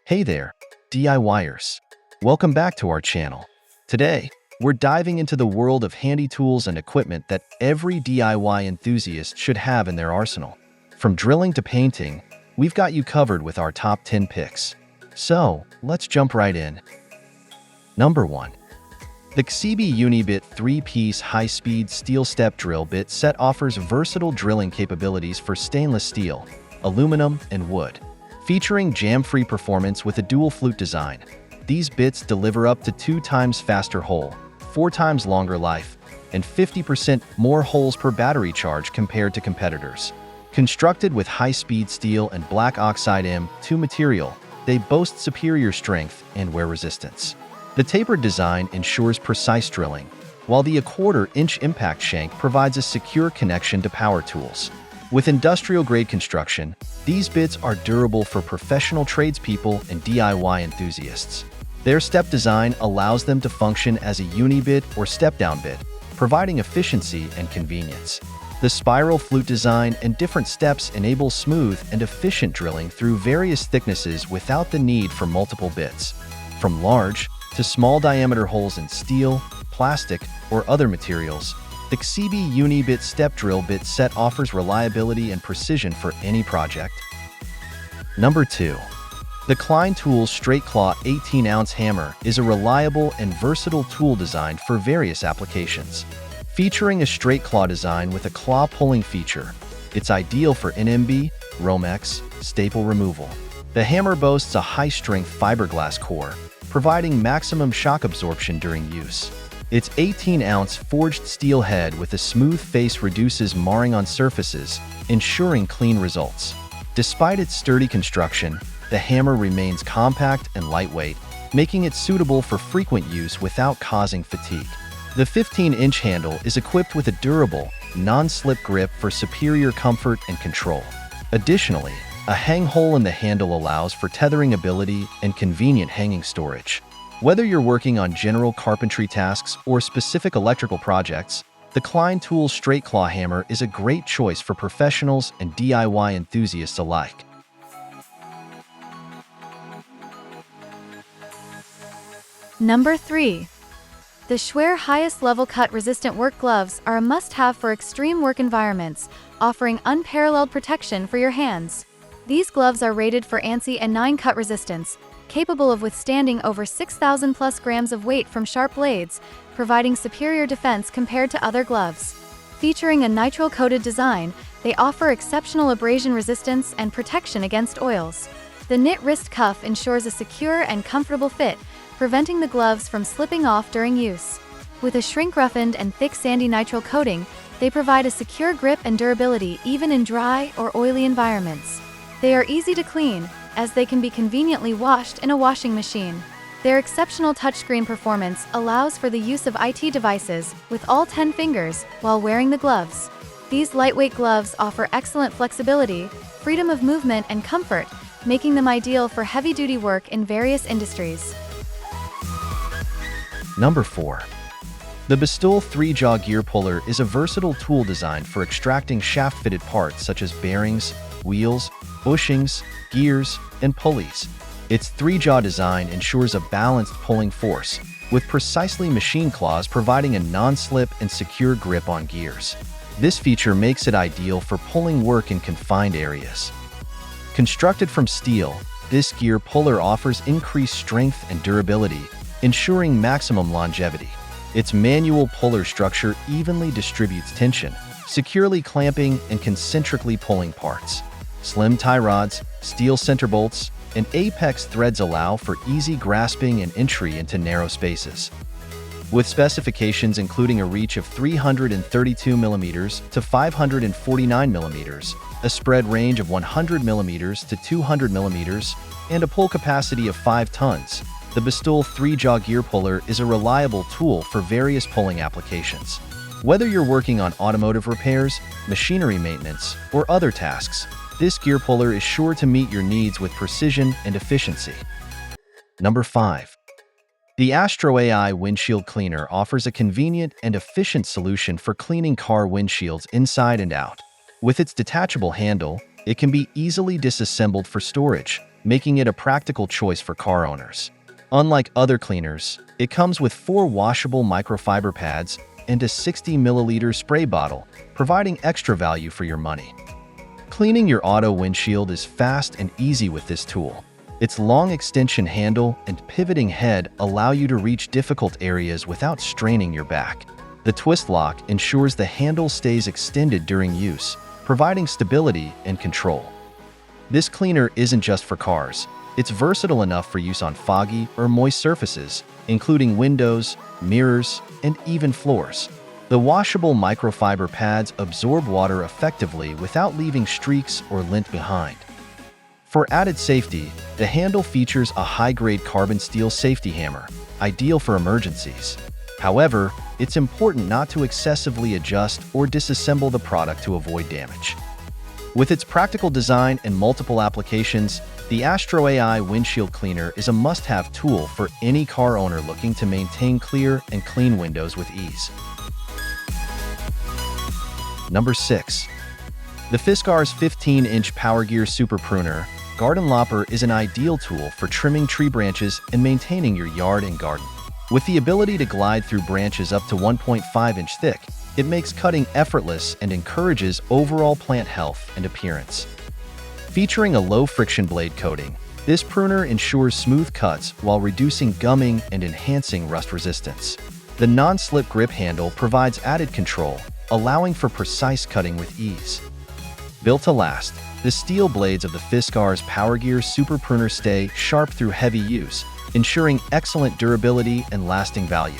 Hey there, DIYers. Welcome back to our channel. Today, we're diving into the world of handy tools and equipment that every DIY enthusiast should have in their arsenal. From drilling to painting, we've got you covered with our top 10 picks. So, let's jump right in. Number 1. The UniBit 3-piece high-speed steel step drill bit set offers versatile drilling capabilities for stainless steel, aluminum, and wood. Featuring jam-free performance with a dual flute design, these bits deliver up to 2 times faster hole, 4 times longer life, and 50% more holes per battery charge compared to competitors. Constructed with high-speed steel and black oxide M2 material, they boast superior strength and wear resistance. The tapered design ensures precise drilling, while the 1/4-inch impact shank provides a secure connection to power tools. With industrial-grade construction, these bits are durable for professional tradespeople and DIY enthusiasts. Their step design allows them to function as a UniBit or step-down bit, providing efficiency and convenience. The spiral flute design and different steps enable smooth and efficient drilling through various thicknesses without the need for multiple bits. From large to small diameter holes in steel, plastic, or other materials, the UniBit step drill bit set offers reliability and precision for any project. Number 2. The Klein Tools Straight Claw 18-ounce hammer is a reliable and versatile tool designed for various applications. Featuring a straight claw design with a claw pulling feature, it's ideal for NMB, Romex, staple removal. The hammer boasts a high-strength fiberglass core, providing maximum shock absorption during use. Its 18-ounce forged steel head with a smooth face reduces marring on surfaces, ensuring clean results. Despite its sturdy construction, the hammer remains compact and lightweight, making it suitable for frequent use witut causing fatigue. The 15-inch handle is equipped with a durable, non-slip grip for superior comfort and control. Additionally, a hang hole in the handle allows for tethering ability and convenient hanging storage. Whether you're working on general carpentry tasks or specific electrical projects, the Klein Tools Straight Claw Hammer is a great choice for professionals and DIY enthusiasts alike. Number 3. The Schwer highest level cut-resistant work gloves are a must-have for extreme work environments, offering unparalleled protection for your hands. These gloves are rated for ANSI and 9 cut resistance, capable of withstanding over 6,000 plus grams of weight from sharp blades, providing superior defense compared to other gloves. Featuring a nitrile-coated design, they offer exceptional abrasion resistance and protection against oils. The knit wrist cuff ensures a secure and comfortable fit, preventing the gloves from slipping off during use. With a shrink-roughened and thick sandy nitrile coating, they provide a secure grip and durability even in dry or oily environments. They are easy to clean, as they can be conveniently washed in a washing machine. Their exceptional touchscreen performance allows for the use of IT devices with all 10 fingers while wearing the gloves. These lightweight gloves offer excellent flexibility, freedom of movement, and comfort, making them ideal for heavy-duty work in various industries. Number 4. The Bestol 3-jaw gear puller is a versatile tool designed for extracting shaft-fitted parts such as bearings, wheels, bushings, gears, and pulleys. Its 3-jaw design ensures a balanced pulling force, with precisely machined claws providing a non-slip and secure grip on gears. This feature makes it ideal for pulling work in confined areas. Constructed from steel, this gear puller offers increased strength and durability, ensuring maximum longevity. Its manual puller structure evenly distributes tension, securely clamping and concentrically pulling parts. Slim tie rods, steel center bolts, and apex threads allow for easy grasping and entry into narrow spaces. With specifications including a reach of 332 mm to 549 mm, a spread range of 100 mm to 200 mm, and a pull capacity of 5 tons, the Bestol 3-jaw gear puller is a reliable tool for various pulling applications. Whether you're working on automotive repairs, machinery maintenance, or other tasks, this gear puller is sure to meet your needs with precision and efficiency. Number 5. The Astro AI Windshield Cleaner offers a convenient and efficient solution for cleaning car windshields inside and out. With its detachable handle, it can be easily disassembled for storage, making it a practical choice for car owners. Unlike other cleaners, it comes with 4 washable microfiber pads and a 60 milliliter spray bottle, providing extra value for your money. Cleaning your auto windshield is fast and easy with this tool. Its long extension handle and pivoting head allow you to reach difficult areas without straining your back. The twist lock ensures the handle stays extended during use, providing stability and control. This cleaner isn't just for cars. It's versatile enough for use on foggy or moist surfaces, including windows, mirrors, and even floors. The washable microfiber pads absorb water effectively without leaving streaks or lint behind. For added safety, the handle features a high-grade carbon steel safety hammer, ideal for emergencies. However, it's important not to excessively adjust or disassemble the product to avoid damage. With its practical design and multiple applications, the Astro AI windshield cleaner is a must-have tool for any car owner looking to maintain clear and clean windows with ease. Number 6. The Fiskars 15-inch Powergear Super Pruner Garden Lopper is an ideal tool for trimming tree branches and maintaining your yard and garden. With the ability to glide through branches up to 1.5-inch thick, it makes cutting effortless and encourages overall plant health and appearance. Featuring a low-friction blade coating, this pruner ensures smooth cuts while reducing gumming and enhancing rust resistance. The non-slip grip handle provides added control, allowing for precise cutting with ease. Built to last, the steel blades of the Fiskars Powergear Super Pruner stay sharp through heavy use, ensuring excellent durability and lasting value.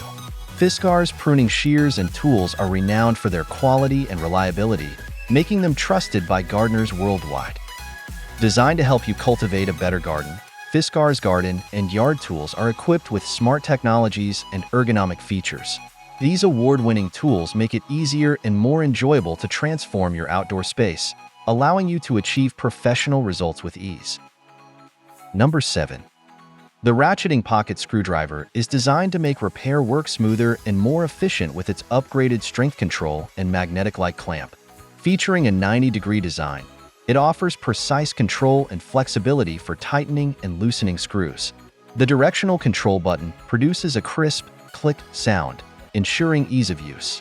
Fiskars pruning shears and tools are renowned for their quality and reliability, making them trusted by gardeners worldwide. Designed to help you cultivate a better garden, Fiskars garden and yard tools are equipped with smart technologies and ergonomic features. These award-winning tools make it easier and more enjoyable to transform your outdoor space, allowing you to achieve professional results with ease. Number 7. The ratcheting pocket screwdriver is designed to make repair work smoother and more efficient with its upgraded strength control and magnetic-like clamp. Featuring a 90-degree design, it offers precise control and flexibility for tightening and loosening screws. The directional control button produces a crisp, click sound, ensuring ease of use.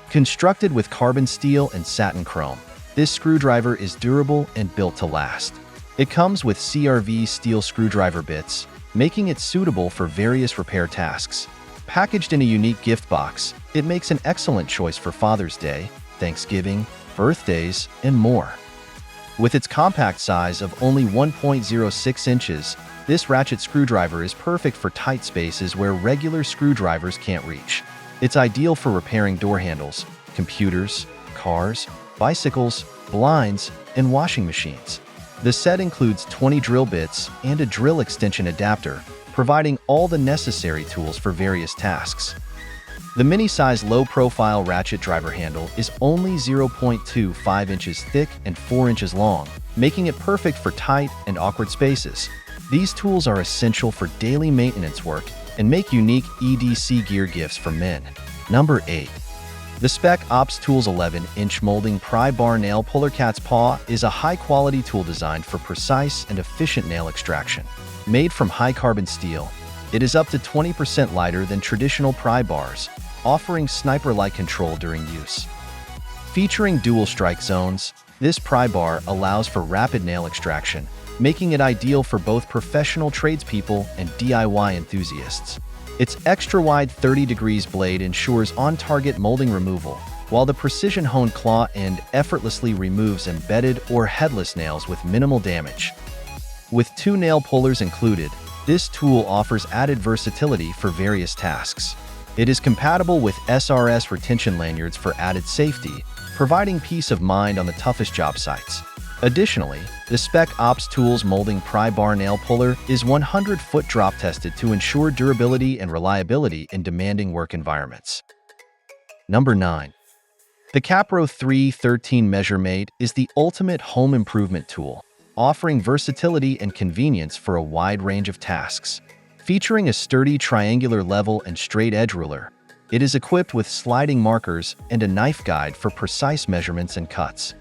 Constructed with carbon steel and satin chrome, this screwdriver is durable and built to last. It comes with CRV steel screwdriver bits, making it suitable for various repair tasks. Packaged in a unique gift box, it makes an excellent choice for Father's Day, Thanksgiving, birthdays, and more. With its compact size of only 1.06 inches, this ratchet screwdriver is perfect for tight spaces where regular screwdrivers can't reach. It's ideal for repairing door handles, computers, cars, bicycles, blinds, and washing machines. The set includes 20 drill bits and a drill extension adapter, providing all the necessary tools for various tasks. The mini-size low-profile ratchet driver handle is only 0.25 inches thick and 4 inches long, making it perfect for tight and awkward spaces. These tools are essential for daily maintenance work and make unique EDC gear gifts for men. Number 8. The Spec Ops Tools 11-inch molding pry bar nail puller cat's paw is a high-quality tool designed for precise and efficient nail extraction. Made from high-carbon steel, it is up to 20% lighter than traditional pry bars, offering sniper-like control during use. Featuring dual strike zones, this pry bar allows for rapid nail extraction, making it ideal for both professional tradespeople and DIY enthusiasts. Its extra-wide 30 degrees blade ensures on-target molding removal, while the precision-honed claw end effortlessly removes embedded or headless nails with minimal damage. With 2 nail pullers included, this tool offers added versatility for various tasks. It is compatible with SRS retention lanyards for added safety, providing peace of mind on the toughest job sites. Additionally, the Spec Ops Tools molding pry bar nail puller is 100-foot drop tested to ensure durability and reliability in demanding work environments. Number 9. The Capro 313 Measure Mate is the ultimate home improvement tool, offering versatility and convenience for a wide range of tasks. Featuring a sturdy triangular level and straight edge ruler, it is equipped with sliding markers and a knife guide for precise measurements and cuts.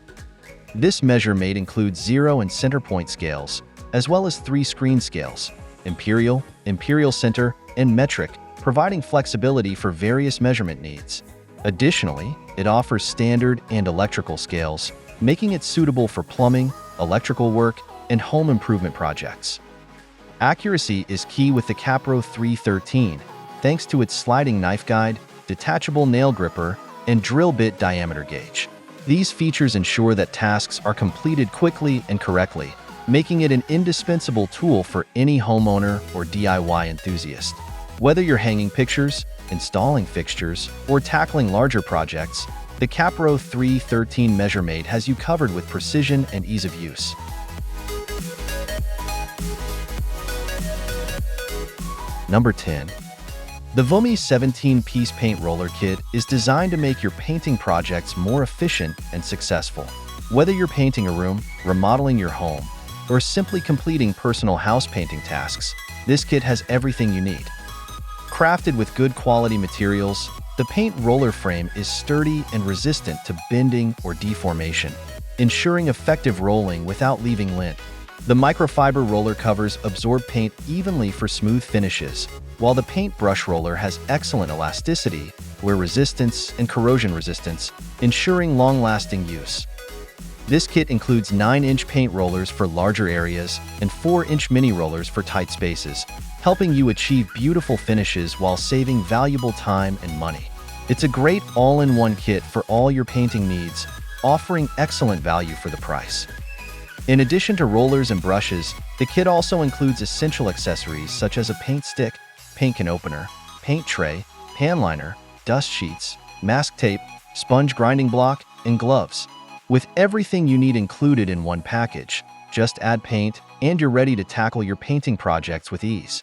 This Measure Mate includes 0 and center point scales, as well as 3 screen scales: Imperial, Imperial Center, and Metric, providing flexibility for various measurement needs. Additionally, it offers standard and electrical scales, making it suitable for plumbing, electrical work, and home improvement projects. Accuracy is key with the Capro 313, thanks to its sliding knife guide, detachable nail gripper, and drill bit diameter gauge. These features ensure that tasks are completed quickly and correctly, making it an indispensable tool for any homeowner or DIY enthusiast. Whether you're hanging pictures, installing fixtures, or tackling larger projects, the Capro 313 MeasureMate has you covered with precision and ease of use. Number 10. The vomi 17-piece paint roller kit is designed to make your painting projects more efficient and successful. Whether you're painting a room, remodeling your home, or simply completing personal house painting tasks, this kit has everything you need. Crafted with good quality materials, the paint roller frame is sturdy and resistant to bending or deformation, ensuring effective rolling without leaving lint. The microfiber roller covers absorb paint evenly for smooth finishes, while the paint brush roller has excellent elasticity, wear resistance, and corrosion resistance, ensuring long-lasting use. This kit includes 9-inch paint rollers for larger areas and 4-inch mini rollers for tight spaces, helping you achieve beautiful finishes while saving valuable time and money. It's a great all-in-one kit for all your painting needs, offering excellent value for the price. In addition to rollers and brushes, the kit also includes essential accessories such as a paint stick, paint can opener, paint tray, pan liner, dust sheets, mask tape, sponge grinding block, and gloves. With everything you need included in one package, just add paint and you're ready to tackle your painting projects with ease.